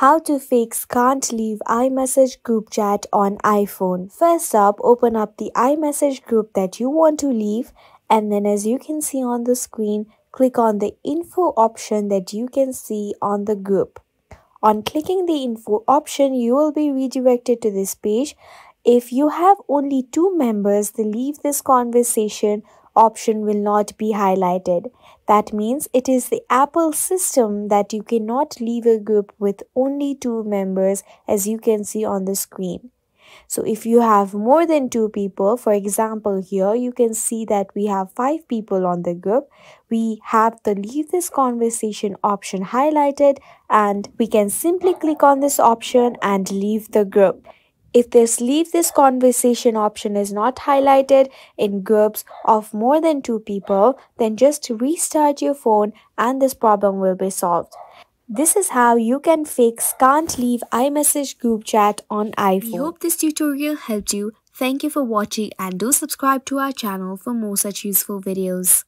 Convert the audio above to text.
How to fix can't leave iMessage group chat on iPhone. First up, open up the iMessage group that you want to leave, and then as you can see on the screen, click on the info option that you can see on the group. On clicking the info option, you will be redirected to this page. If you have only 2 members, the leave this conversation option will not be highlighted. That means it is the Apple system that you cannot leave a group with only 2 members, as you can see on the screen. So if you have more than 2 people, for example, here you can see that we have 5 people on the group. We have the leave this conversation option highlighted, and we can simply click on this option and leave the group. If this leave this conversation option is not highlighted in groups of more than 2 people, then just restart your phone and this problem will be solved. This is how you can fix can't leave iMessage group chat on iPhone. We hope this tutorial helped you. Thank you for watching and do subscribe to our channel for more such useful videos.